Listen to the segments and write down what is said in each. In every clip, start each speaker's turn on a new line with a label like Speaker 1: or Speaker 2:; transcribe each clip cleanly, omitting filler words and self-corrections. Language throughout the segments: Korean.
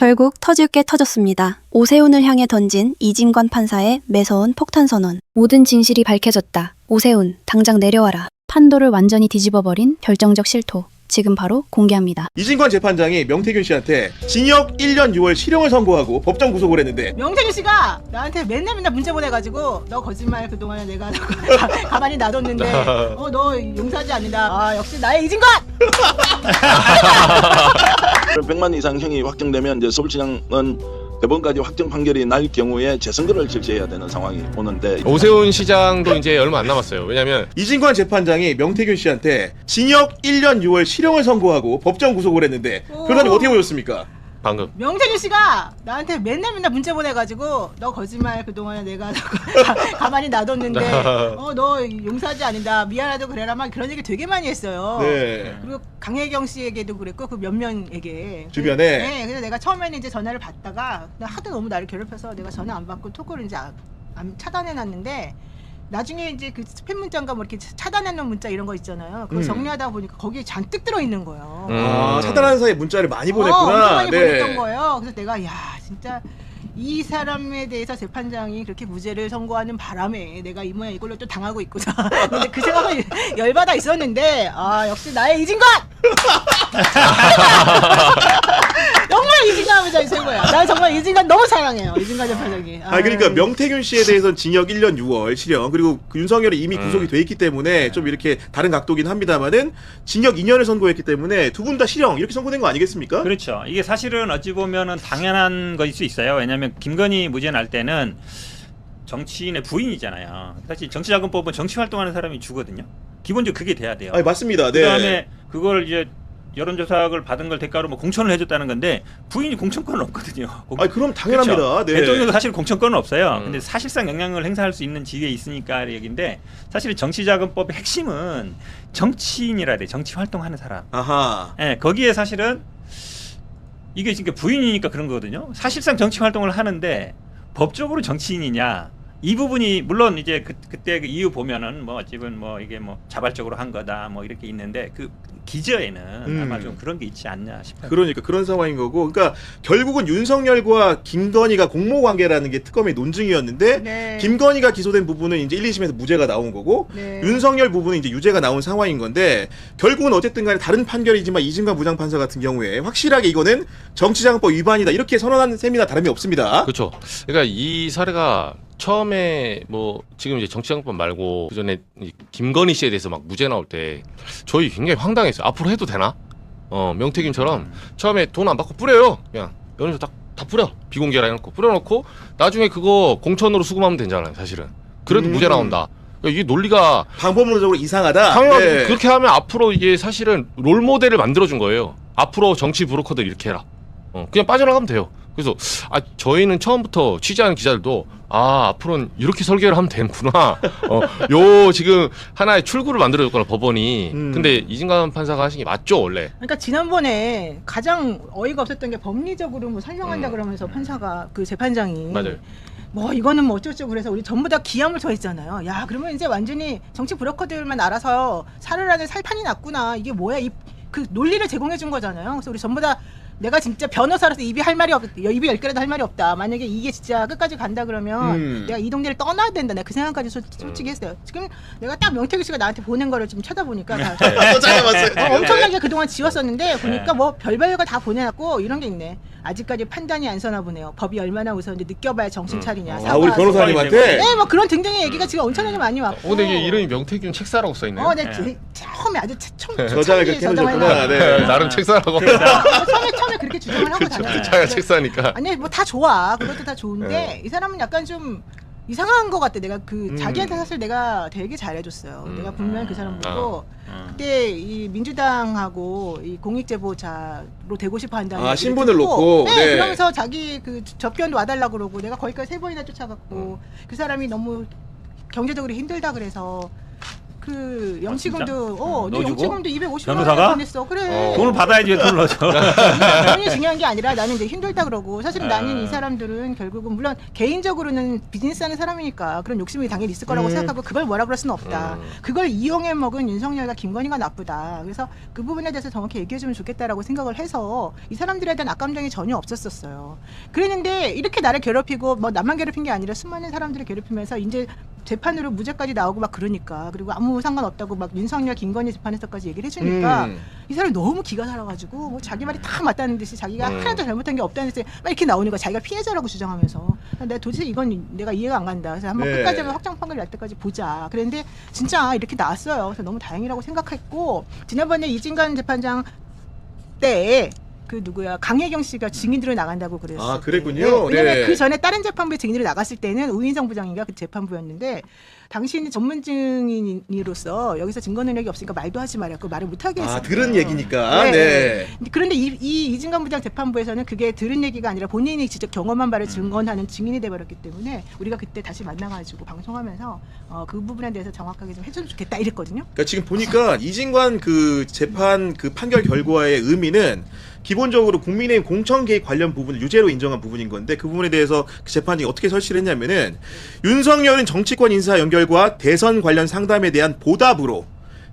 Speaker 1: 결국 터질 게 터졌습니다. 오세훈을 향해 던진 이진관 판사의 매서운 폭탄 선언. 모든 진실이 밝혀졌다. 오세훈, 당장 내려와라. 판도를 완전히 뒤집어버린 결정적 실토. 지금 바로 공개합니다.
Speaker 2: 이진관 재판장이 명태균 씨한테 징역 1년 6월 실형을 선고하고 법정 구속을 했는데
Speaker 3: 명태균 씨가 나한테 맨날 문자 보내가지고 너 거짓말 그동안에 내가 가만히 놔뒀는데 너 용서하지 않는다. 아 역시 나의 이진관!
Speaker 4: 100만 이상 형이 확정되면 이제 서울시장은 대법원까지 확정 판결이 날 경우에 재선거를 실시해야 되는 상황이 오는데
Speaker 5: 오세훈 시장도 이제 얼마 안 남았어요. 왜냐면
Speaker 2: 이진관 재판장이 명태균 씨한테 징역 1년 6월 실형을 선고하고 법정 구속을 했는데 그러다니 어떻게 보셨습니까?
Speaker 5: 방금
Speaker 3: 명태균 씨가 나한테 맨날 문자 보내가지고 너 거짓말 그동안에 내가 가만히 놔뒀는데 너 용서하지 않는다. 미안하다고 그래라 막 그런 얘기 되게 많이 했어요.
Speaker 2: 네.
Speaker 3: 그리고 강혜경 씨에게도 그랬고 그 몇 명에게
Speaker 2: 주변에?
Speaker 3: 네, 그래서 내가 처음에는 이제 전화를 받다가 하도 너무 나를 괴롭혀서 내가 전화 안 받고 톡을 이제 차단해놨는데 나중에 이제 그 스팸 문자인가 뭐 이렇게 차단해놓은 문자 이런 거 있잖아요. 그거 정리하다 보니까 거기에 잔뜩 들어있는 거예요.
Speaker 2: 아, 차단하는 사이에 문자를 많이 보냈구나.
Speaker 3: 엄청 많이
Speaker 2: 네.
Speaker 3: 보냈던 거예요. 그래서 내가 야 진짜 이 사람에 대해서 재판장이 그렇게 무죄를 선고하는 바람에 내가 이 모양 이걸로 또 당하고 있구나. 근데 그 생각을 열받아 있었는데 아 역시 나의 이진관! 정말 이진관이 최고야. 난 정말 이진관 너무 사랑해요. 이진관 재판장이.
Speaker 2: 그러니까 명태균 씨에 대해서는 징역 1년 6월 실형, 그리고 윤석열이 이미 구속이 돼 있기 때문에 좀 이렇게 다른 각도긴 합니다만은 징역 2년을 선고했기 때문에 두 분 다 실형 이렇게 선고된 거 아니겠습니까?
Speaker 6: 그렇죠. 이게 사실은 어찌 보면은 당연한 것일 수 있어요. 왜냐하면 김건희 무죄 날 때는 정치인의 부인이잖아요. 사실 정치자금법은 정치 활동하는 사람이 주거든요. 기본적으로 그게 돼야 돼요.
Speaker 2: 아니, 맞습니다. 네.
Speaker 6: 그다음에 그걸 이제 여론조사를 받은 걸 대가로 뭐 공천을 해줬다는 건데 부인이 공천권은 없거든요.
Speaker 2: 그럼 당연합니다.
Speaker 6: 그렇죠?
Speaker 2: 네.
Speaker 6: 대통령도 사실 공천권은 없어요. 근데 사실상 영향을 행사할 수 있는 지위에 있으니까 얘기인데 사실 정치자금법의 핵심은 정치인이라 돼. 정치 활동하는 사람.
Speaker 2: 아하.
Speaker 6: 예, 거기에 사실은 이게 지금 부인이니까 그런 거거든요. 사실상 정치 활동을 하는데 법적으로 정치인이냐? 이 부분이 물론 이제 그때 그 이유 보면은 뭐 어찌든 뭐 이게 뭐 자발적으로 한 거다 뭐 이렇게 있는데 그 기저에는 아마 좀 그런 게 있지 않냐 싶어요.
Speaker 2: 그러니까 그런 상황인 거고, 그러니까 결국은 윤석열과 김건희가 공모 관계라는 게 특검의 논증이었는데
Speaker 3: 네.
Speaker 2: 김건희가 기소된 부분은 이제 1, 2심에서 무죄가 나온 거고
Speaker 3: 네.
Speaker 2: 윤석열 부분은 이제 유죄가 나온 상황인 건데 결국은 어쨌든간에 다른 판결이지만 이진관 부장판사 같은 경우에 확실하게 이거는 정치자금법 위반이다 이렇게 선언한 셈이나 다름이 없습니다.
Speaker 5: 그렇죠. 그러니까 이 사례가 처음에 뭐 지금 이제 정치자금법 말고 그 전에 김건희 씨에 대해서 막 무죄 나올 때 저희 굉장히 황당했어요. 앞으로 해도 되나? 명태균처럼 처음에 돈 안 받고 뿌려요. 그냥 연에서 다 뿌려. 비공개라 해놓고 뿌려놓고 나중에 그거 공천으로 수금하면 되잖아요. 사실은. 그래도 무죄 나온다. 그러니까 이게 논리가
Speaker 2: 방법론적으로 이상하다.
Speaker 5: 당연하죠.
Speaker 2: 네.
Speaker 5: 그렇게 하면 앞으로 이게 사실은 롤 모델을 만들어준 거예요. 앞으로 정치 브로커들 이렇게 해라. 그냥 빠져나가면 돼요. 그래서 저희는 처음부터 취재하는 기자들도 앞으로는 이렇게 설계를 하면 되는구나. 요 지금 하나의 출구를 만들어줬거나 법원이. 근데 이진관 판사가 하신 게 맞죠 원래.
Speaker 3: 그러니까 지난번에 가장 어이가 없었던 게 법리적으로 뭐 설명한다 그러면서 판사가 그 재판장이
Speaker 5: 맞아요.
Speaker 3: 뭐 이거는 뭐 어쩌고 그래서 우리 전부 다 기함을 토했잖아요. 야 그러면 이제 완전히 정치 브로커들만 알아서 살을 하는 살판이 났구나. 이게 뭐야 그 논리를 제공해 준 거잖아요. 그래서 우리 전부 다 내가 진짜 변호사라서 입이 입이 10개라도 할 말이 없다. 만약에 이게 진짜 끝까지 간다 그러면 내가 이 동네를 떠나야 된다. 내가 그 생각까지 솔직히 했어요. 지금 내가 딱 명태균 씨가 나한테 보낸 거를 좀 쳐다보니까
Speaker 2: 또 찾아봤어요.
Speaker 3: 엄청나게 그동안 지웠었는데 보니까 뭐 별별 거 다 보내놨고 이런 게 있네. 아직까지 판단이 안 서나 보네요. 법이 얼마나 무서운데 느껴봐야 정신 차리냐.
Speaker 2: 우리 변호사님한테.
Speaker 3: 네, 뭐 그런 등등의 얘기가 지금 엄청나게 많이 왔고.
Speaker 5: 근데 이게 이름이 명태균 책사라고 써있네요.
Speaker 3: 네. 처음에 아주
Speaker 2: 저장을 그렇게 해놓으셨구나. 네.
Speaker 5: 나름 책사라고.
Speaker 3: 처음에 그렇게 주장을 하고 다녔어요.
Speaker 5: 자기가 책사니까.
Speaker 3: 아니 뭐 다 좋아. 그것도 다 좋은데 이 사람은 약간 좀 이상한 것 같아. 내가 자기한테 사실 내가 되게 잘해줬어요. 내가 분명히 그 사람 보고 그때 이 민주당하고 이 공익제보자로 되고 싶어 한다는
Speaker 2: 신분을
Speaker 3: 듣고,
Speaker 2: 놓고
Speaker 3: 네, 그러면서 자기 그 접견 와달라고 그러고 내가 거기까지 3번이나 쫓아갔고 그 사람이 너무 경제적으로 힘들다 그래서 그
Speaker 6: 진짜?
Speaker 3: 영치금도 네
Speaker 6: 넣어주고?
Speaker 3: 영치금도 250만 원
Speaker 6: 변호사가?
Speaker 3: 보냈어. 그래.
Speaker 6: 돈을 받아야지 왜 돈을 넣어줘.
Speaker 3: 돈이 중요한 게 아니라 나는 이제 힘들다 그러고 사실은 나는 이 사람들은 결국은 물론 개인적으로는 비즈니스하는 사람이니까 그런 욕심이 당연히 있을 거라고 생각하고 그걸 뭐라 그럴 수는 없다. 그걸 이용해 먹은 윤석열과 김건희가 나쁘다. 그래서 그 부분에 대해서 정확히 얘기해주면 좋겠다라고 생각을 해서 이 사람들에 대한 악감정이 전혀 없었었어요. 그랬는데 이렇게 나를 괴롭히고 뭐 나만 괴롭힌 게 아니라 수많은 사람들을 괴롭히면서 이제 재판으로 무죄까지 나오고 막 그러니까 그리고 아무 상관없다고 막 윤석열 김건희 재판에서까지 얘기를 해주니까 이 사람이 너무 기가 살아가지고 뭐 자기 말이 다 맞다는 듯이 자기가 하나도 잘못한 게 없다는 듯이 막 이렇게 나오니까 자기가 피해자라고 주장하면서 내가 도대체 이건 내가 이해가 안 간다. 그래서 한번
Speaker 2: 네.
Speaker 3: 끝까지 한번 확정 판결 날 때까지 보자. 그랬는데 진짜 이렇게 나왔어요. 그래서 너무 다행이라고 생각했고 지난번에 이진관 재판장 때 그 누구야 강혜경 씨가 증인으로 나간다고 그랬어요.
Speaker 2: 아, 그랬군요.
Speaker 3: 왜냐면
Speaker 2: 네.
Speaker 3: 그 전에 다른 재판부에 증인으로 나갔을 때는 우인성 부장인가 그 재판부였는데 당신이 전문 증인으로서 여기서 증거 능력이 없으니까 말도 하지 말았고 말을 못하게 했어요.
Speaker 2: 아, 들은 얘기니까. 네.
Speaker 3: 그런데 이진관 부장 재판부에서는 그게 들은 얘기가 아니라 본인이 직접 경험한 바를 증언하는 증인이 돼버렸기 때문에 우리가 그때 다시 만나가지고 방송하면서 그 부분에 대해서 정확하게 좀 해줬으면 좋겠다 이랬거든요.
Speaker 2: 그러니까 지금 보니까 이진관 그 재판 그 판결 결과의 의미는 기본적으로 국민의힘 공천 개입 관련 부분을 유죄로 인정한 부분인 건데 그 부분에 대해서 그 재판이 어떻게 설치를 했냐면은 윤석열은 정치권 인사 연결과 대선 관련 상담에 대한 보답으로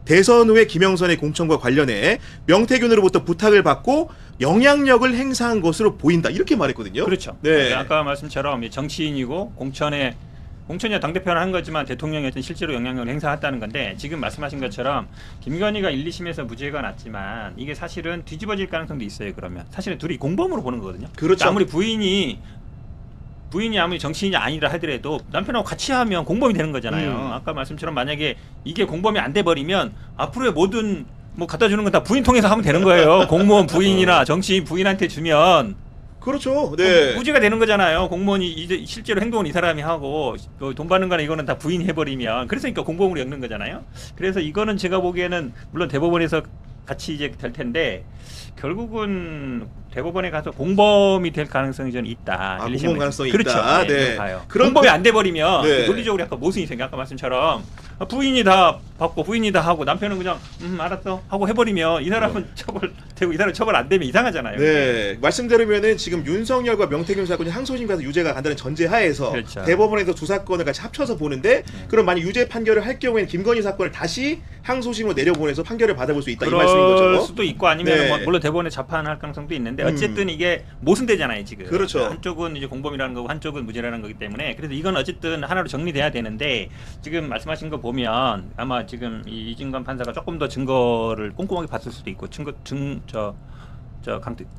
Speaker 2: 대선 후에 김영선의 공천과 관련해 명태균으로부터 부탁을 받고 영향력을 행사한 것으로 보인다 이렇게 말했거든요.
Speaker 6: 그렇죠.
Speaker 2: 네.
Speaker 6: 아까 말씀처럼 이 정치인이고 공천이야 당대표는 한 거지만 대통령이 어떤 실제로 영향력을 행사했다는 건데 지금 말씀하신 것처럼 김건희가 1, 2심에서 무죄가 났지만 이게 사실은 뒤집어질 가능성도 있어요. 그러면 사실은 둘이 공범으로 보는 거거든요.
Speaker 2: 그렇죠.
Speaker 6: 아무리 부인이 아무리 정치인이 아니라 하더라도 남편하고 같이 하면 공범이 되는 거잖아요. 아까 말씀처럼 만약에 이게 공범이 안 돼 버리면 앞으로의 모든 뭐 갖다 주는 건 다 부인 통해서 하면 되는 거예요. 공무원 부인이나 정치인 부인한테 주면
Speaker 2: 그렇죠. 네.
Speaker 6: 무죄가 되는 거잖아요. 공무원이 이제 실제로 행동은 이 사람이 하고 돈 받는 거나 이거는 다 부인이 해버리면 그러니까 공범으로 엮는 거잖아요. 그래서 이거는 제가 보기에는 물론 대법원에서 같이 이제 될 텐데 결국은 대법원에 가서 공범이 될 가능성이 저는 있다.
Speaker 2: 아,
Speaker 6: 1, 2심에서.
Speaker 2: 공범 가능성이
Speaker 6: 그렇죠.
Speaker 2: 있다.
Speaker 6: 네,
Speaker 2: 네.
Speaker 6: 봐요.
Speaker 2: 그런
Speaker 6: 공범이 안 돼 버리면
Speaker 2: 네.
Speaker 6: 논리적으로 약간 모순이 생겨. 아까 말씀처럼 부인이 다 받고 부인이 다 하고 남편은 그냥 알았어 하고 해버리면 이 사람은 처벌되고 이 사람 처벌 안 되면 이상하잖아요.
Speaker 2: 네, 말씀드리면은 지금 윤석열과 명태균 사건이 항소심 가서 유죄가 간다는 전제하에서
Speaker 6: 그렇죠.
Speaker 2: 대법원에서 두 사건을 같이 합쳐서 보는데 그럼 만약 유죄 판결을 할 경우에는 김건희 사건을 다시 항소심으로 내려보내서 판결을 받아볼 수 있다 이 말씀인
Speaker 6: 그럴
Speaker 2: 거죠.
Speaker 6: 수도 있고 아니면
Speaker 2: 네.
Speaker 6: 뭐 물론 대법원에 자판할 가능성도 있는데 어쨌든 이게 모순되잖아요 지금.
Speaker 2: 그렇죠.
Speaker 6: 한쪽은 이제 공범이라는 거고 한쪽은 무죄라는 거기 때문에 그래서 이건 어쨌든 하나로 정리돼야 되는데 지금 말씀하신 거 보면 아마 지금 이 이진관 판사가 조금 더 증거를 꼼꼼하게 봤을 수도 있고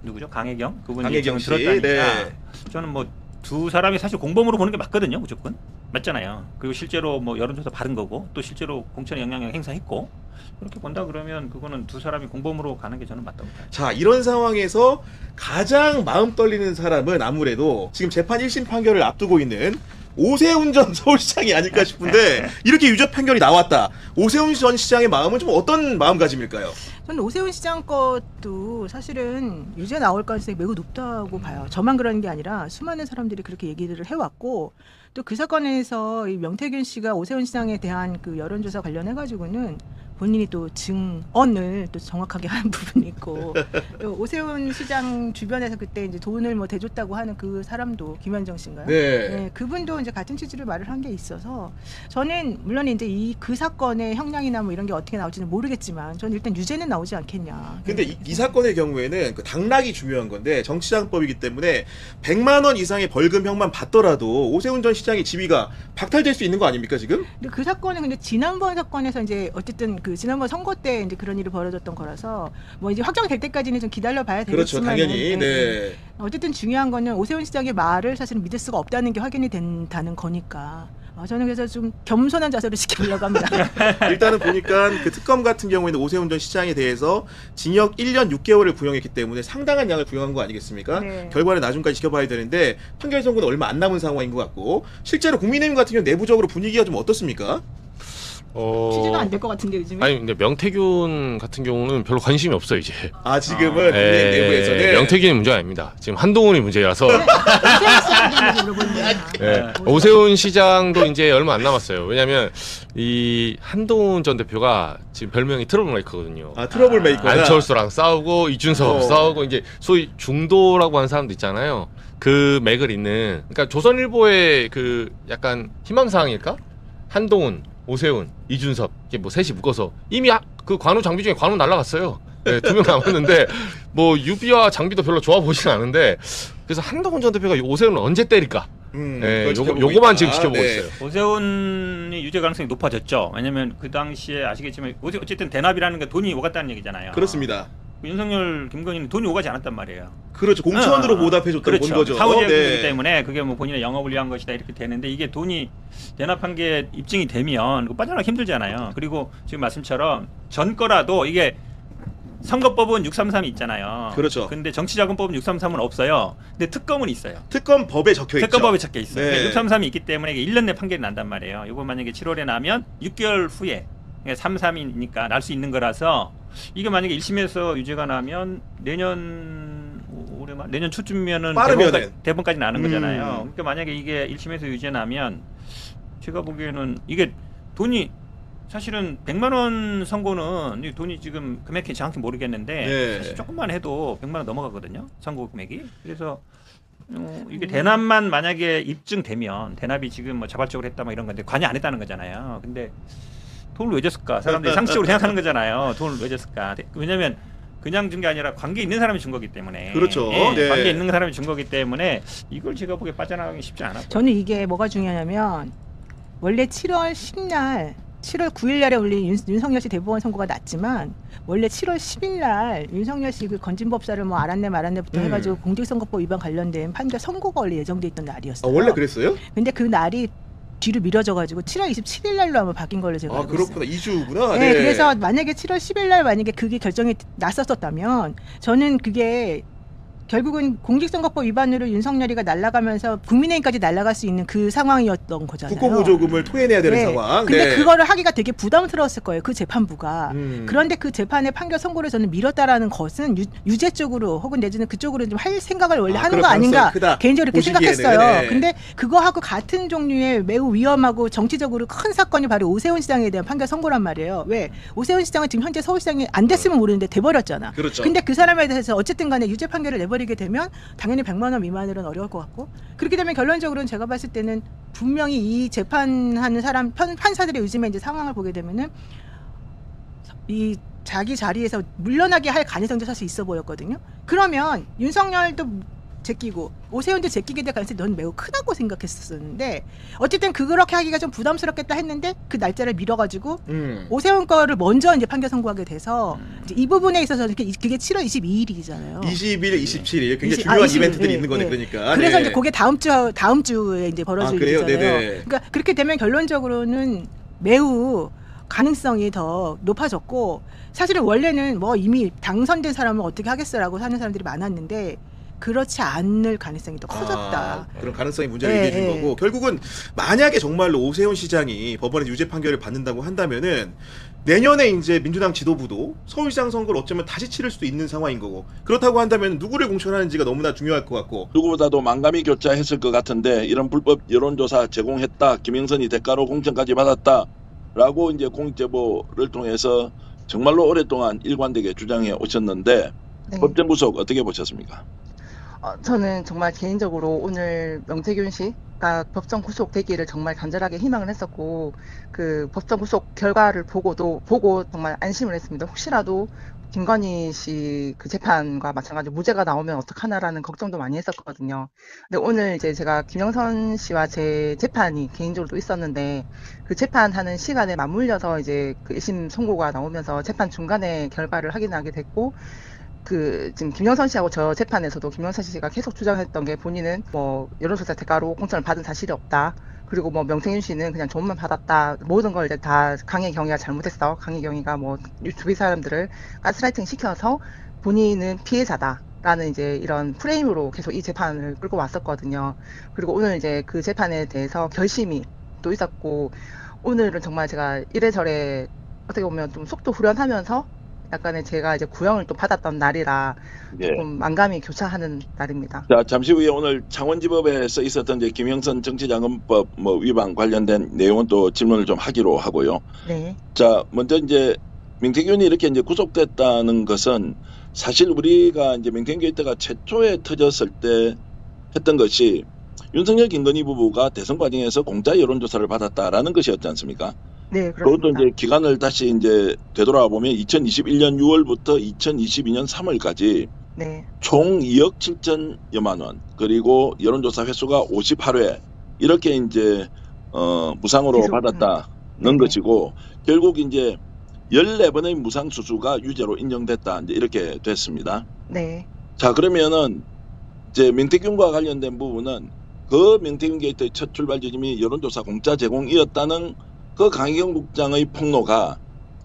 Speaker 6: 누구죠? 강혜경 그분이
Speaker 2: 강혜경 씨.
Speaker 6: 들었다니까
Speaker 2: 네.
Speaker 6: 저는 뭐 두 사람이 사실 공범으로 보는 게 맞거든요 무조건 맞잖아요. 그리고 실제로 뭐 여론조사 받은 거고 또 실제로 공천에 영향력 행사했고 그렇게 본다 그러면 그거는 두 사람이 공범으로 가는 게 저는 맞다고 봐요.
Speaker 2: 자, 이런 상황에서 가장 마음 떨리는 사람은 아무래도 지금 재판 1심 판결을 앞두고 있는 오세훈 전 서울시장이 아닐까 싶은데 이렇게 유죄 판결이 나왔다. 오세훈 전 시장의 마음은 좀 어떤 마음가짐일까요?
Speaker 3: 저는 오세훈 시장 것도 사실은 유죄 나올 가능성이 매우 높다고 봐요. 저만 그러는 게 아니라 수많은 사람들이 그렇게 얘기를 해왔고 또 그 사건에서 이 명태균 씨가 오세훈 시장에 대한 그 여론조사 관련해 가지고는 본인이 또 증언을 또 정확하게 한 부분이 있고 또 오세훈 시장 주변에서 그때 이제 돈을 뭐 대줬다고 하는 그 사람도 김현정 씨인가요?
Speaker 2: 네.
Speaker 3: 그분도 이제 같은 취지로 말을 한 게 있어서 저는 물론 이제 그 사건의 형량이나 뭐 이런 게 어떻게 나올지는 모르겠지만 저는 일단 유죄는 나오지 않겠냐.
Speaker 2: 근데 이 사건의 경우에는 그 당락이 중요한 건데 정치자금법이기 때문에 100만 원 이상의 벌금형만 받더라도 오세훈 전 시장의 지위가 박탈될 수 있는 거 아닙니까 지금?
Speaker 3: 근데 그 사건은 근데 지난번 사건에서 이제 어쨌든 그 지난번 선거 때 이제 그런 일이 벌어졌던 거라서 뭐 이제 확정될 때까지는 좀 기다려 봐야
Speaker 2: 그렇죠,
Speaker 3: 되겠지만
Speaker 2: 당연히. 네.
Speaker 3: 어쨌든 중요한 거는 오세훈 시장의 말을 사실은 믿을 수가 없다는 게 확인이 된다는 거니까 저는 그래서 좀 겸손한 자세로 지켜보려고 합니다.
Speaker 2: 일단은 보니까 그 특검 같은 경우에는 오세훈 전 시장에 대해서 징역 1년 6개월을 구형했기 때문에 상당한 양을 구형한 거 아니겠습니까?
Speaker 3: 네.
Speaker 2: 결과는 나중까지 지켜봐야 되는데 판결 선고는 얼마 안 남은 상황인 것 같고 실제로 국민의힘 같은 경우 내부적으로 분위기가 좀 어떻습니까?
Speaker 3: 취재가 안 될 것 같은데 요즘에.
Speaker 5: 아니 근데 명태균 같은 경우는 별로 관심이 없어요 이제.
Speaker 2: 아 지금은 국민의힘 내부에서는
Speaker 5: 명태균이 문제가 아닙니다. 지금 한동훈이 문제라서.
Speaker 3: 네.
Speaker 5: 오세훈 시장도 이제 얼마 안 남았어요. 왜냐하면 이 한동훈 전 대표가 지금 별명이 트러블 메이커거든요.
Speaker 2: 아 트러블 메이커다.
Speaker 5: 안철수랑 싸우고 이준석 싸우고 이제 소위 중도라고 하는 사람도 있잖아요. 그 맥을 잇는. 그러니까 조선일보의 그 약간 희망사항일까? 한동훈, 오세훈, 이준석 이게 뭐 셋이 묶어서 이미 그 관우 장비 중에 관우 날라갔어요. 네, 2명 남았는데 뭐 유비와 장비도 별로 좋아 보진 않은데 그래서 한동훈 전 대표가 오세훈을 언제 때릴까? 네, 요거만 지금 지켜보고 있어요.
Speaker 6: 오세훈이 유죄 가능성이 높아졌죠. 왜냐면 그 당시에 아시겠지만 어쨌든 대납이라는 게 돈이 오갔다는 얘기잖아요.
Speaker 2: 그렇습니다.
Speaker 6: 윤석열, 김건희는 돈이 오가지 않았단 말이에요.
Speaker 2: 그렇죠. 공천으로 보답해줬다는
Speaker 6: 그렇죠.
Speaker 2: 본 거죠.
Speaker 6: 사후제이기 때문에 그게 뭐 본인의 영업을 위한 것이다 이렇게 되는데 이게 돈이 대납한 게 입증이 되면 그거 빠져나가기 힘들잖아요. 그리고 지금 말씀처럼 전 거라도 이게 선거법은 633이 있잖아요.
Speaker 2: 그렇죠.
Speaker 6: 근데 정치자금법은 633은 없어요. 근데 특검은 있어요.
Speaker 2: 특검법에 적혀 있죠.
Speaker 6: 특검법에 적혀 있어요.
Speaker 2: 네.
Speaker 6: 633이 있기 때문에 이게 1년 내 판결이 난단 말이에요. 이거 만약에 7월에 나면 6개월 후에 33이니까 날 수 있는 거라서 이게 만약에 1심에서 유죄가 나면 내년 초쯤이면은 대법원까지 나는 거잖아요. 그러니까 만약에 이게 1심에서 유죄 나면 제가 보기에는 이게 돈이 사실은 100만 원 선고는 이 돈이 지금 금액이 정확히 모르겠는데
Speaker 2: 네.
Speaker 6: 사실 조금만 해도 100만 원 넘어가거든요. 선고 금액이. 그래서 이게 대납만 만약에 입증되면 대납이 지금 뭐 자발적으로 했다 뭐 이런 건데 관여 안 했다는 거잖아요. 근데 돈을 왜 줬을까? 사람들이 상식적으로 생각하는 거잖아요. 돈을 왜 줬을까? 왜냐면 그냥 준 게 아니라 관계 있는 사람이 준 거기 때문에.
Speaker 2: 그렇죠.
Speaker 6: 예,
Speaker 2: 네.
Speaker 6: 관계 있는 사람이 준 거기 때문에 이걸 제가 보기에 빠져나가기 쉽지 않았고.
Speaker 3: 저는 이게 뭐가 중요하냐면 원래 7월 10날 7월 9일 날에 올린 윤석열 씨 대법원 선고가 났지만 원래 7월 10일 날 윤석열 씨 그 건진법사를 뭐 알았네 말았네부터 해가지고 공직선거법 위반 관련된 판결 선고가 원래 예정돼 있던 날이었어요.
Speaker 2: 아, 원래 그랬어요?
Speaker 3: 근데 그 날이 뒤로 미뤄져가지고 7월 27일 날로 아마 바뀐 걸로 제가 알고
Speaker 2: 그렇구나.
Speaker 3: 있어요.
Speaker 2: 2주구나.
Speaker 3: 네, 그래서 만약에 7월 10일 날 만약에 그게 결정이 났었었다면 저는 그게 결국은 공직선거법 위반으로 윤석열이가 날아가면서 국민의힘까지 날아갈 수 있는 그 상황이었던 거잖아요.
Speaker 2: 국고보조금을 토해내야 되는
Speaker 3: 네.
Speaker 2: 상황.
Speaker 3: 근데
Speaker 2: 네.
Speaker 3: 그거를 하기가 되게 부담스러웠을 거예요. 그 재판부가. 그런데 그 재판의 판결 선고를 저는 미뤘다라는 것은 유죄 쪽으로 혹은 내지는 그쪽으로 좀 할 생각을 원래 하는
Speaker 2: 그럴
Speaker 3: 거 아닌가
Speaker 2: 가능성이 크다.
Speaker 3: 개인적으로 이렇게
Speaker 2: 보시기에는.
Speaker 3: 생각했어요.
Speaker 2: 네.
Speaker 3: 근데 그거하고 같은 종류의 매우 위험하고 정치적으로 큰 사건이 바로 오세훈 시장에 대한 판결 선고란 말이에요. 왜? 오세훈 시장은 지금 현재 서울시장이 안 됐으면 모르는데 돼버렸잖아.
Speaker 2: 그렇죠.
Speaker 3: 근데 그 사람에 대해서 어쨌든 간에 유죄 판결을 내버리게 되면 당연히 100만 원 미만으로는 어려울 것 같고 그렇게 되면 결론적으로는 제가 봤을 때는 분명히 이 재판하는 사람 판사들의 요즘에 이제 상황을 보게 되면은 이 자기 자리에서 물러나게 할 가능성도 사실 있어 보였거든요. 그러면 윤석열도 제끼고 오세훈도 제끼게 될 가능성이 넌 매우 크다고 생각했었는데 어쨌든 그렇게 하기가 좀 부담스럽겠다 했는데 그 날짜를 미뤄가지고 오세훈 거를 먼저 이제 판결 선고하게 돼서 이제 이 부분에 있어서 그게 7월 22일이잖아요.
Speaker 2: 20일, 27일 굉장히 중요한 이벤트들이 있는 거네. 그러니까.
Speaker 3: 그래서
Speaker 2: 네.
Speaker 3: 이제 그게 다음 주에 이제 벌어질
Speaker 2: 그래요?
Speaker 3: 일이잖아요.
Speaker 2: 네네.
Speaker 3: 그러니까 그렇게 되면 결론적으로는 매우 가능성이 더 높아졌고 사실은 원래는 뭐 이미 당선된 사람은 어떻게 하겠어라고 하는 사람들이 많았는데 그렇지 않을 가능성이 더 커졌다.
Speaker 2: 그런 가능성이 문제를 얘기해 준 거고 결국은 만약에 정말로 오세훈 시장이 법원에서 유죄 판결을 받는다고 한다면은 내년에 이제 민주당 지도부도 서울시장 선거를 어쩌면 다시 치를 수도 있는 상황인 거고 그렇다고 한다면 누구를 공천하는지가 너무나 중요할 것 같고
Speaker 4: 누구보다도 만감이 교차했을 것 같은데 이런 불법 여론조사 제공했다, 김영선이 대가로 공천까지 받았다라고 이제 공익제보를 통해서 정말로 오랫동안 일관되게 주장해 오셨는데
Speaker 7: 네.
Speaker 4: 법정 구속 어떻게 보셨습니까?
Speaker 7: 저는 정말 개인적으로 오늘 명태균 씨가 법정 구속되기를 정말 간절하게 희망을 했었고 그 법정 구속 결과를 보고 정말 안심을 했습니다. 혹시라도 김건희 씨 그 재판과 마찬가지로 무죄가 나오면 어떡하나라는 걱정도 많이 했었거든요. 근데 오늘 이제 제가 김영선 씨와 제 재판이 개인적으로 또 있었는데 그 재판하는 시간에 맞물려서 이제 그 1심 선고가 나오면서 재판 중간에 결과를 확인하게 됐고 그 지금 김영선 씨하고 저 재판에서도 김영선 씨가 계속 주장했던 게 본인은 뭐 여론조사 대가로 공천을 받은 사실이 없다. 그리고 뭐 명태균 씨는 그냥 조문만 받았다. 모든 걸 이제 다 강혜경이가 잘못했어. 강혜경이가 뭐 주위 사람들을 가스라이팅 시켜서 본인은 피해자다라는 이제 이런 프레임으로 계속 이 재판을 끌고 왔었거든요. 그리고 오늘 이제 그 재판에 대해서 결심이 또 있었고 오늘은 정말 제가 이래저래 어떻게 보면 좀 속도 후련하면서 약간의 제가 이제 구형을 또 받았던 날이라
Speaker 4: 예.
Speaker 7: 조금 만감이 교차하는 날입니다.
Speaker 4: 자, 잠시 후에 오늘 창원지법에서 있었던 이제 김영선 정치자금법 위반 관련된 내용은 또 질문을 좀 하기로 하고요.
Speaker 7: 네,
Speaker 4: 자, 먼저 이제 명태균이 이렇게 이제 구속됐다는 것은 사실 우리가 이제 명태균 게이트가 최초에 터졌을 때 했던 것이 윤석열 김건희 부부가 대선 과정에서 공짜 여론조사를 받았다라는 것이었지 않습니까?
Speaker 7: 네,
Speaker 4: 그것도
Speaker 7: 그렇습니다.
Speaker 4: 이제 기간을 다시 이제 되돌아와 보면 2021년 6월부터 2022년 3월까지
Speaker 7: 네,
Speaker 4: 총 2억 7천여만 원, 그리고 여론조사 횟수가 58회 이렇게 이제 무상으로
Speaker 7: 기소,
Speaker 4: 받았다는
Speaker 7: 네네.
Speaker 4: 것이고, 결국 이제 14번의 무상 수수가 유죄로 인정됐다, 이제 이렇게 됐습니다.
Speaker 7: 네,
Speaker 4: 자, 그러면은 이제 명태균과 관련된 부분은 그 명태균 게이트의 첫 출발 지점이 여론조사 공짜 제공이었다는 그 강희경 국장의 폭로가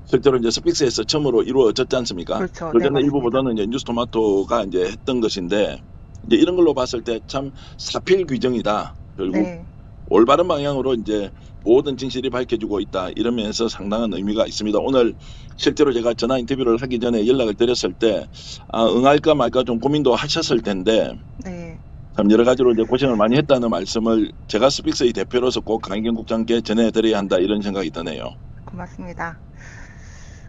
Speaker 4: 실제로 이제 스픽스에서 처음으로 이루어졌지 않습니까?
Speaker 7: 그렇죠.
Speaker 4: 그
Speaker 7: 네,
Speaker 4: 전에 일부
Speaker 7: 맞습니다.
Speaker 4: 보도는 이제 뉴스토마토가 이제 했던 것인데, 이제 이런 걸로 봤을 때 참 사필 규정이다. 결국
Speaker 7: 네,
Speaker 4: 올바른 방향으로 이제 모든 진실이 밝혀지고 있다, 이러면서 상당한 의미가 있습니다. 오늘 실제로 제가 전화 인터뷰를 하기 전에 연락을 드렸을 때 응할까 말까 좀 고민도 하셨을 텐데
Speaker 7: 네,
Speaker 4: 참 여러 가지로 이제 고생을 많이 했다는 말씀을 제가 스픽스의 대표로서 꼭 강희경 국장께 전해드려야 한다, 이런 생각이 드네요.
Speaker 7: 고맙습니다.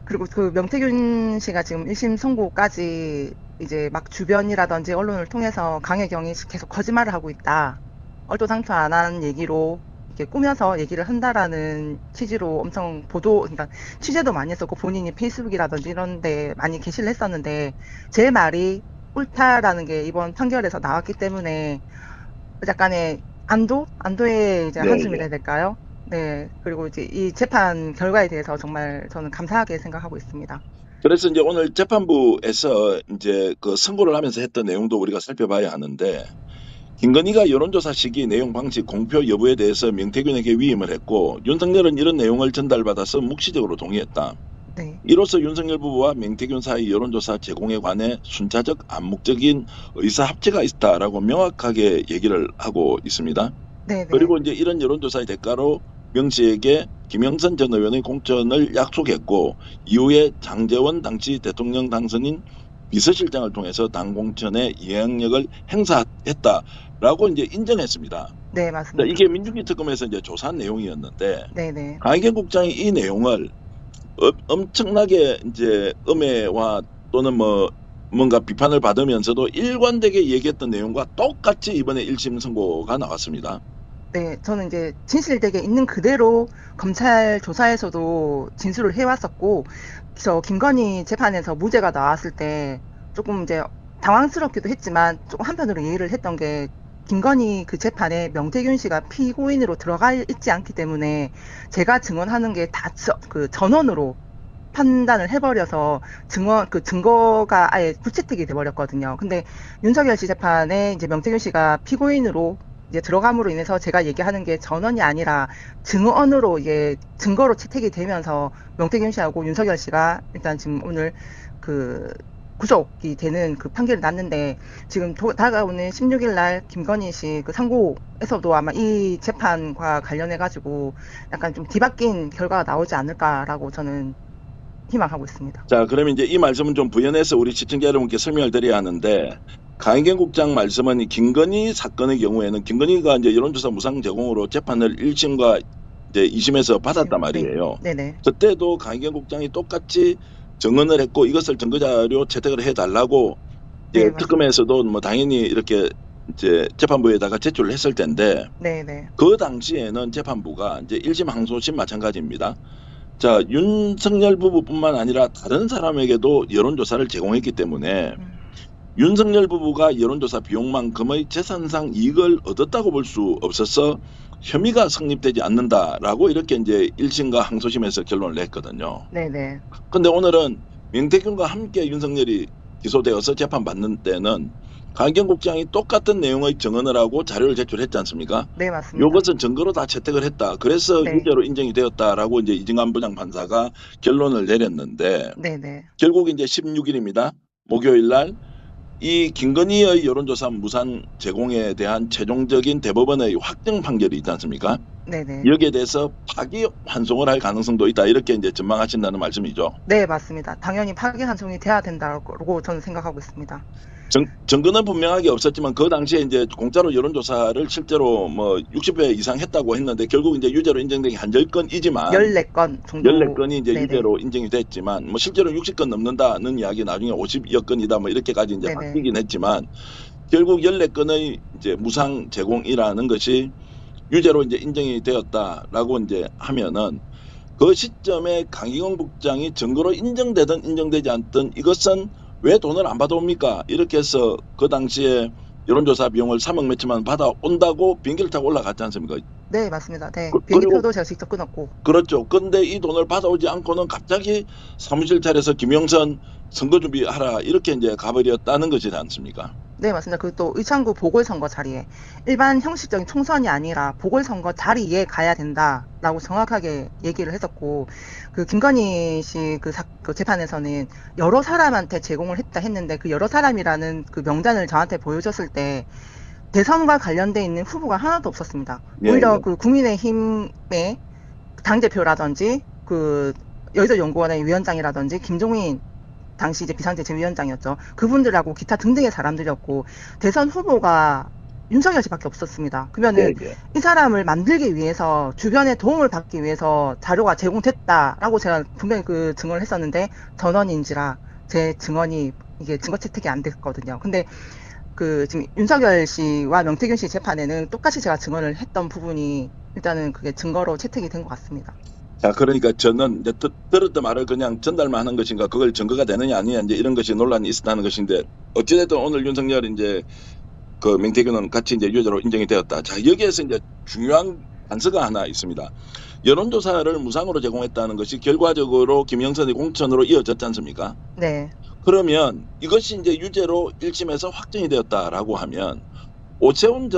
Speaker 7: 그리고 그 명태균 씨가 지금 1심 선고까지 이제 막 주변이라든지 언론을 통해서 강혜경이 계속 거짓말을 하고 있다, 얼토당토 안 한 얘기로 이렇게 꾸며서 얘기를 한다라는 취지로 엄청 그러니까 취재도 많이 했었고 본인이 페이스북이라든지 이런 데 많이 게시를 했었는데, 제 말이 옳다라는 게 이번 판결에서 나왔기 때문에 약간의 안도의 이제
Speaker 4: 네,
Speaker 7: 한숨이라
Speaker 4: 네.
Speaker 7: 해야 될까요? 네. 그리고 이제 이 재판 결과에 대해서 정말 저는 감사하게 생각하고 있습니다.
Speaker 4: 그래서 이제 오늘 재판부에서 이제 그 선고를 하면서 했던 내용도 우리가 살펴봐야 하는데, 김건희가 여론조사 시기 내용 방식 공표 여부에 대해서 명태균에게 위임을 했고, 윤석열은 이런 내용을 전달받아서 묵시적으로 동의했다.
Speaker 7: 네.
Speaker 4: 이로써 윤석열 부부와 명태균 사이 여론조사 제공에 관해 순차적 암묵적인 의사 합치가 있다라고 명확하게 얘기를 하고 있습니다.
Speaker 7: 네, 네.
Speaker 4: 그리고 이제 이런 여론조사의 대가로 명 씨에게 김영선 전 의원의 공천을 약속했고, 이후에 장제원 당시 대통령 당선인 비서실장을 통해서 당 공천에 영향력을 행사했다라고 이제 인정했습니다.
Speaker 7: 네,
Speaker 4: 자,
Speaker 7: 맞습니다.
Speaker 4: 이게 민주기 특검에서 이제 조사한 내용이었는데,
Speaker 7: 네, 네.
Speaker 4: 강희경 국장이 이 내용을 엄청나게 이제 음해와 또는 뭔가 비판을 받으면서도 일관되게 얘기했던 내용과 똑같이 이번에 1심 선고가 나왔습니다.
Speaker 7: 네, 저는 이제 진실되게 있는 그대로 검찰 조사에서도 진술을 해왔었고, 저 김건희 재판에서 무죄가 나왔을 때 조금 이제 당황스럽기도 했지만 조금 한편으로 이해를 했던 게, 김건희 그 재판에 명태균 씨가 피고인으로 들어가 있지 않기 때문에 제가 증언하는 게 다 그 전원으로 판단을 해버려서 증거가 아예 불채택이 돼버렸거든요. 근데 윤석열 씨 재판에 이제 명태균 씨가 피고인으로 이제 들어감으로 인해서 제가 얘기하는 게 전원이 아니라 증언으로 이게 증거로 채택이 되면서 명태균 씨하고 윤석열 씨가 일단 지금 오늘 그 구속이 되는 그 판결이 났는데, 지금 다가오는 16일 날 김건희 씨 그 상고에서도 아마 이 재판과 관련해 가지고 약간 좀 뒤바뀐 결과가 나오지 않을까라고 저는 희망하고 있습니다.
Speaker 4: 자, 그러면 이제 이 말씀은 좀 부연해서 우리 시청자 여러분께 설명을 드려야 하는데, 강희경 국장 말씀은 이 김건희 사건의 경우에는 김건희가 이제 여론조사 무상 제공으로 재판을 1심과 이제 2심에서 받았단 말이에요.
Speaker 7: 네네.
Speaker 4: 그때도 강희경 국장이 똑같이 증언을 했고, 이것을 증거자료 채택을 해달라고
Speaker 7: 네,
Speaker 4: 이제
Speaker 7: 맞습니다.
Speaker 4: 특검에서도 당연히 이렇게 이제 재판부에다가 제출을 했을 텐데,
Speaker 7: 네네.
Speaker 4: 그 당시에는 재판부가 이제 1심 항소심 마찬가지입니다. 자, 윤석열 부부뿐만 아니라 다른 사람에게도 여론조사를 제공했기 때문에 윤석열 부부가 여론조사 비용만큼의 재산상 이익을 얻었다고 볼 수 없어서 혐의가 성립되지 않는다라고 이렇게 이제 1심과 항소심에서 결론을 냈거든요.
Speaker 7: 네네.
Speaker 4: 근데 오늘은 명태균과 함께 윤석열이 기소되어서 재판받는 때는 강희경 국장이 똑같은 내용의 증언을 하고 자료를 제출했지 않습니까?
Speaker 7: 네, 맞습니다.
Speaker 4: 이것은 증거로 다 채택을 했다. 그래서
Speaker 7: 네.
Speaker 4: 유죄로 인정이 되었다라고 이제 이승환 부장판사가 결론을 내렸는데,
Speaker 7: 네네.
Speaker 4: 결국 이제 16일입니다. 목요일 날 이 김건희의 여론조사 무상 제공에 대한 최종적인 대법원의 확정 판결이 있지 않습니까?
Speaker 7: 네네.
Speaker 4: 여기에 대해서 파기 환송을 할 가능성도 있다 이렇게 이제 전망하신다는 말씀이죠.
Speaker 7: 네, 맞습니다. 당연히 파기환송이 돼야 된다고 저는 생각하고 있습니다.
Speaker 4: 증거는 분명하게 없었지만 그 당시에 이제 공짜로 여론조사를 실제로 뭐 60회 이상 했다고 했는데 결국 이제 유죄로 인정된 게 한 10건이지만
Speaker 7: 14건 정도.
Speaker 4: 14건이 이제
Speaker 7: 네네.
Speaker 4: 유죄로 인정이 됐지만 뭐 실제로 60건 넘는다는 이야기 나중에 50여 건이다 뭐 이렇게까지 이제
Speaker 7: 네네.
Speaker 4: 바뀌긴 했지만 결국 14건의 이제 무상 제공이라는 것이 유죄로 이제 인정이 되었다라고 이제 하면은 그 시점에 강기광 국장이 증거로 인정되든 인정되지 않든 이것은 왜 돈을 안 받아옵니까? 이렇게 해서 그 당시에 여론조사 비용을 3억 몇천만 원 받아온다고 비행기를 타고 올라갔지 않습니까?
Speaker 7: 네, 맞습니다. 네.
Speaker 4: 그리고-
Speaker 7: 비행기표도 제가 직접 끊었고.
Speaker 4: 그렇죠. 근데 이 돈을 받아오지 않고는 갑자기 사무실 차려서 김영선 선거 준비하라 이렇게 이제 가버렸다는 것이지 않습니까?
Speaker 7: 네, 맞습니다. 그 또 의창구 보궐선거 자리에 일반 형식적인 총선이 아니라 보궐선거 자리에 가야 된다라고 정확하게 얘기를 했었고, 그 김건희 씨 그 재판에서는 여러 사람한테 제공을 했다 했는데 그 여러 사람이라는 그 명단을 저한테 보여줬을 때 대선과 관련돼 있는 후보가 하나도 없었습니다.
Speaker 4: 예,
Speaker 7: 오히려
Speaker 4: 예.
Speaker 7: 그 국민의힘의 당대표라든지 그 여의도연구원의 위원장이라든지 김종인 당시 이제 비상대책위원장이었죠. 그분들하고 기타 등등의 사람들이었고 대선 후보가 윤석열 씨밖에 없었습니다. 그러면은
Speaker 4: 예, 예.
Speaker 7: 이 사람을 만들기 위해서 주변에 도움을 받기 위해서 자료가 제공됐다라고 제가 분명히 그 증언을 했었는데 전원인지라 제 증언이 이게 증거 채택이 안 됐거든요. 근데 그 지금 윤석열 씨와 명태균 씨 재판에는 똑같이 제가 증언을 했던 부분이 일단은 그게 증거로 채택이 된 것 같습니다.
Speaker 4: 자, 그러니까 저는 이제 들었던 말을 그냥 전달만 하는 것인가, 그걸 증거가 되느냐 아니냐 이제 이런 것이 논란이 있었다는 것인데 어찌됐든 오늘 윤석열 이제 그 명태균은 같이 이제 유죄로 인정이 되었다. 자, 여기에서 이제 중요한 단서가 하나 있습니다. 여론조사를 무상으로 제공했다는 것이 결과적으로 김영선의 공천으로 이어졌지 않습니까?
Speaker 7: 네.
Speaker 4: 그러면 이것이 이제 유죄로 1심에서 확정이 되었다라고 하면 오세훈